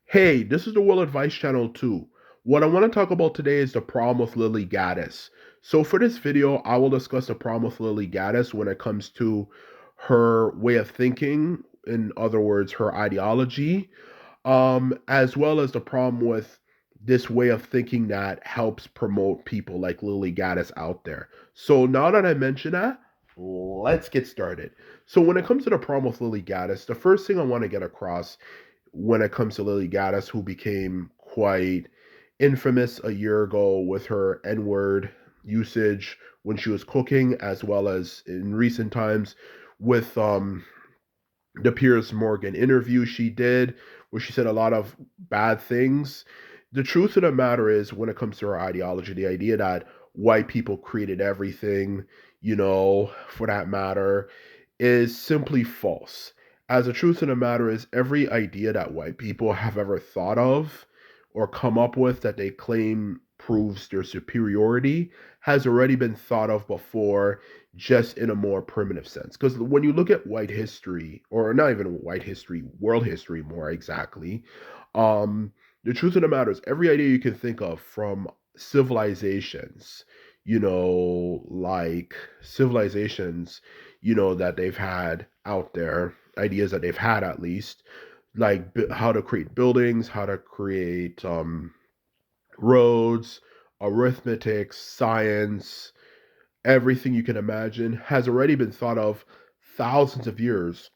Hey, this is the World Advice Channel too. What I want to talk about today is the problem with Lily Gaddis. So for this video, I will discuss the problem with Lily Gaddis when it comes to her way of thinking, in other words, her ideology, as well as the problem with this way of thinking that helps promote people like Lily Gaddis out there. So now that I mention that, let's get started. So when it comes to the problem with Lily Gaddis, the first thing I want to get across when it comes to Lily Gaddis, who became quite infamous a year ago with her N word usage when she was cooking, as well as in recent times with the Piers Morgan interview she did, where she said a lot of bad things. The truth of the matter is, when it comes to her ideology, the idea that white people created everything, for that matter, is simply false. As the truth of the matter is, every idea that white people have ever thought of or come up with that they claim proves their superiority has already been thought of before, just in a more primitive sense. Because when you look at white history, or not even white history, world history more exactly, um, the truth of the matter is every idea you can think of from civilizations, like civilizations, that they've had out there, ideas that they've had at least, like how to create buildings, how to create roads, arithmetic, science, everything you can imagine has already been thought of thousands of years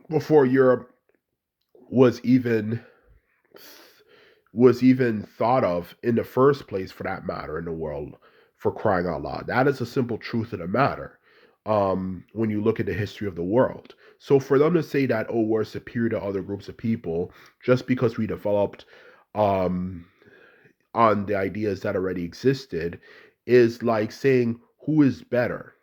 before Europe was even thought of in the first place, for that matter, in the world, for crying out loud. That is a simple truth of the matter. When you look at the history of the world. So for them to say that, oh, we're superior to other groups of people just because we developed um on the ideas that already existed is like saying who is better,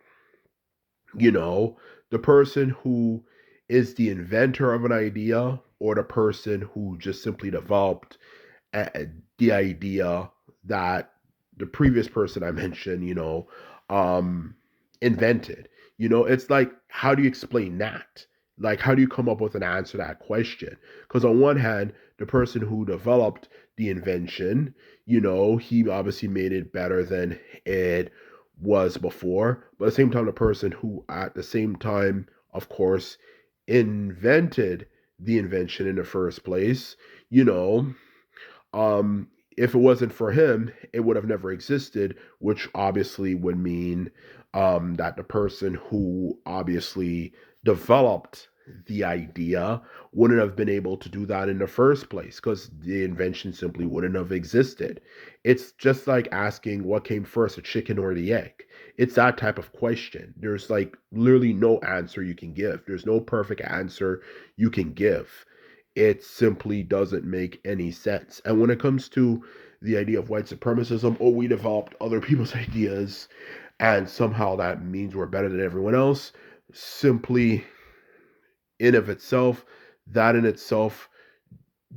you know, the person who is the inventor of an idea or the person who just simply developed the idea that the previous person I mentioned, um, invented. It's like, how do you explain that? Like, how do you come up with an answer to that question? Because on one hand, the person who developed the invention, he obviously made it better than it was before. But at the same time, the person who, at the same time, of course, invented the invention in the first place, you know, if it wasn't for him, it would have never existed, which obviously would mean that the person who obviously developed the idea wouldn't have been able to do that in the first place because the invention simply wouldn't have existed. It's just like asking what came first, the chicken or the egg. It's that type of question. There's like literally no answer you can give, there's no perfect answer you can give. It simply doesn't make any sense. And when it comes to the idea of white supremacism, oh, we developed other people's ideas and somehow that means we're better than everyone else, simply in of itself, that in itself,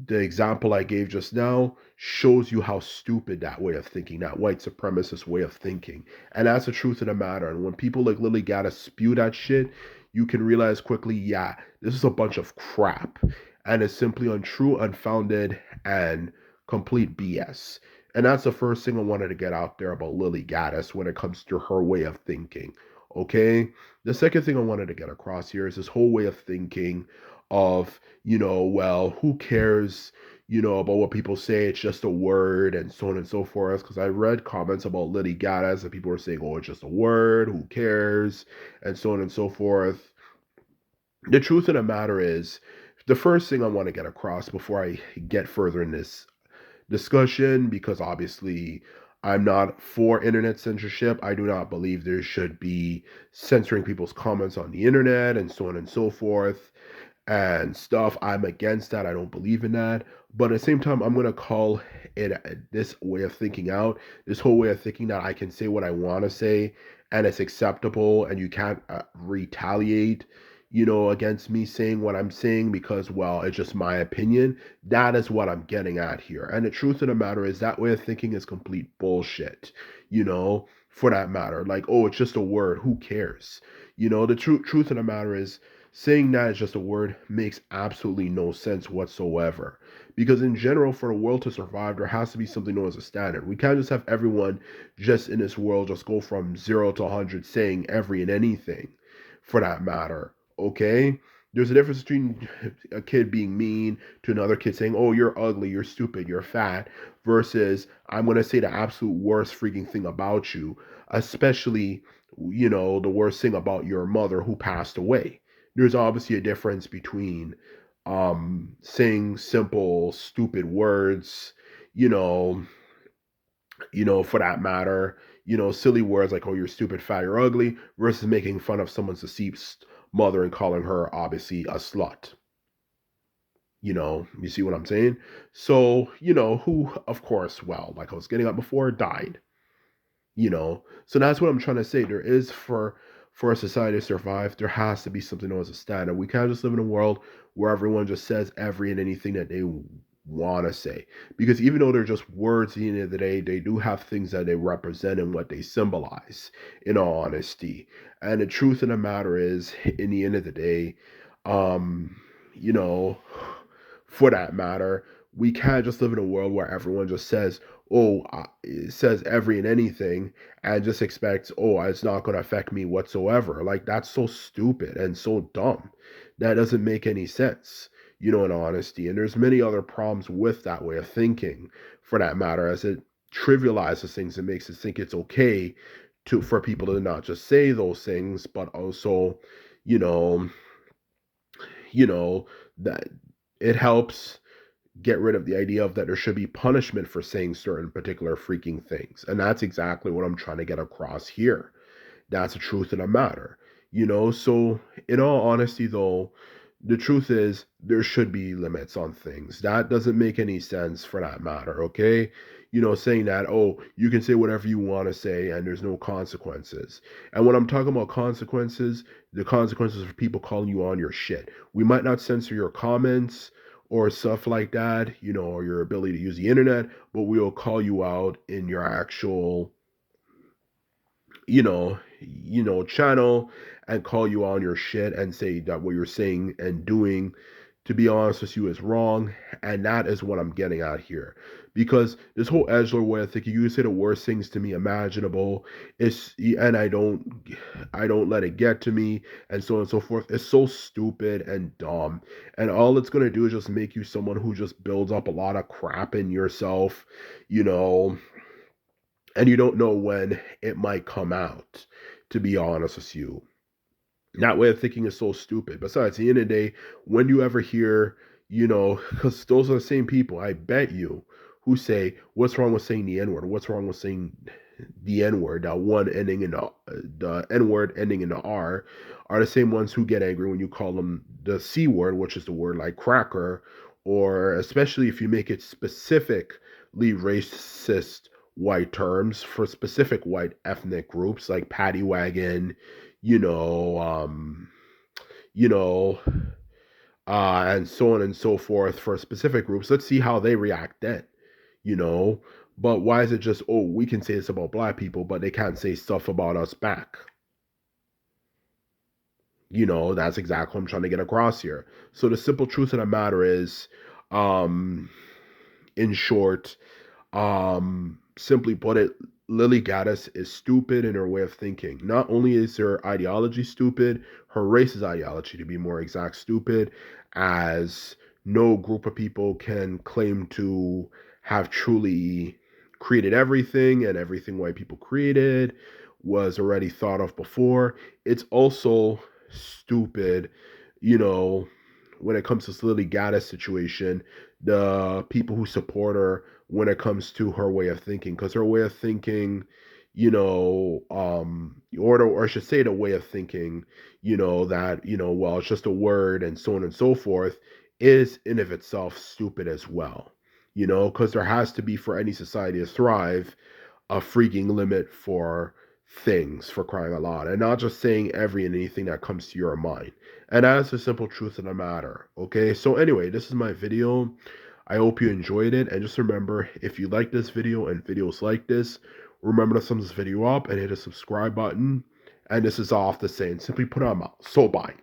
the example I gave just now shows you how stupid that way of thinking, that white supremacist way of thinking. And that's the truth of the matter. And when people like Lily Gaddis spew that shit, you can realize quickly, yeah, this is a bunch of crap. And it's simply untrue, unfounded, and complete BS. And that's the first thing I wanted to get out there about Lily Gaddis when it comes to her way of thinking. Okay? The second thing I wanted to get across here is this whole way of thinking of, well, who cares, about what people say? It's just a word and so on and so forth. Because I read comments about Lily Gaddis and people were saying, oh, it's just a word, who cares, and so on and so forth. The truth of the matter is, the first thing I want to get across before I get further in this discussion, because obviously I'm not for internet censorship. I do not believe there should be censoring people's comments on the internet and so on and so forth and stuff. I'm against that. I don't believe in that. But at the same time, I'm gonna call it this way of thinking out. This whole way of thinking that I can say what I want to say, and it's acceptable, and you can't retaliate, against me saying what I'm saying because, well, it's just my opinion. That is what I'm getting at here. And the truth of the matter is that way of thinking is complete bullshit. For that matter, like, oh, it's just a word. Who cares? The truth of the matter is Saying that is just a word makes absolutely no sense whatsoever. Because in general, for the world to survive, there has to be something known as a standard. We can't just have everyone just in this world just go from 0 to 100 saying every and anything for that matter. Okay? There's a difference between a kid being mean to another kid saying, "Oh, you're ugly, you're stupid, you're fat," versus I'm going to say the absolute worst freaking thing about you, especially, the worst thing about your mother who passed away. There's obviously a difference between saying simple stupid words, you know for that matter, silly words like, "Oh, you're stupid, fat, you're ugly," versus making fun of someone's deceased mother and calling her obviously a slut. You see what I'm saying? So, who, of course, well, like I was getting up before, died. So that's what I'm trying to say. There is, for a society to survive, there has to be something known as a standard. We can't just live in a world where everyone just says every and anything that they want to say, because even though they're just words, at the end of the day, they do have things that they represent and what they symbolize, in all honesty. And the truth of the matter is, in the end of the day, um you know for that matter, we can't just live in a world where everyone just says, "Oh, it says every and anything," and just expects, "Oh, it's not going to affect me whatsoever." Like, that's so stupid and so dumb. That doesn't make any sense, in honesty. And there's many other problems with that way of thinking, for that matter, as it trivializes things and makes it think it's okay for people to not just say those things, but also, you know, that it helps get rid of the idea of that there should be punishment for saying certain particular freaking things. And that's exactly what I'm trying to get across here. That's the truth of the matter. So in all honesty though, the truth is there should be limits on things. That doesn't make any sense, for that matter, okay? Saying that, "Oh, you can say whatever you want to say and there's no consequences." And when I'm talking about consequences, the consequences of people calling you on your shit. We might not censor your comments or stuff like that, or your ability to use the internet, but we'll call you out in your actual channel, and call you on your shit and say that what you're saying and doing, to be honest with you, is wrong. And that is what I'm getting at here. Because this whole edgelord way of thinking, you say the worst things to me imaginable, and I don't let it get to me, and so on and so forth. It's so stupid and dumb. And all it's gonna do is just make you someone who just builds up a lot of crap in yourself, you know, and you don't know when it might come out, to be honest with you. That way of thinking is so stupid. Besides, at the end of the day, when you ever hear, because those are the same people, I bet you, who say, "What's wrong with saying the N word? What's wrong with saying the N word?" That one ending in the N word ending in the R, are the same ones who get angry when you call them the C word, which is the word like cracker, or especially if you make it specifically racist white terms for specific white ethnic groups like paddy wagon, you know, you know, and so on and so forth for specific groups. Let's see how they react then, you know. But why is it just, "Oh, we can say this about black people, but they can't say stuff about us back?" That's exactly what I'm trying to get across here. So the simple truth of the matter is, um, in short, simply put it, Lily Gaddis is stupid in her way of thinking. Not only is her ideology stupid, her racist ideology, to be more exact, stupid, as no group of people can claim to have truly created everything, and everything white people created was already thought of before. It's also stupid, you know, when it comes to this Lily Gaddis situation, the people who support her when it comes to her way of thinking, because her way of thinking, or I should say the way of thinking, that, well, it's just a word and so on and so forth, is in of itself stupid as well. Because there has to be, for any society to thrive, a freaking limit for things, for crying out loud, and not just saying every and anything that comes to your mind. And that's the simple truth of the matter. Okay, so anyway, this is my video. I hope you enjoyed it, and just remember, if you like this video and videos like this, remember to thumbs this video up and hit a subscribe button. And this is all off the saying, simply put on out. So bye.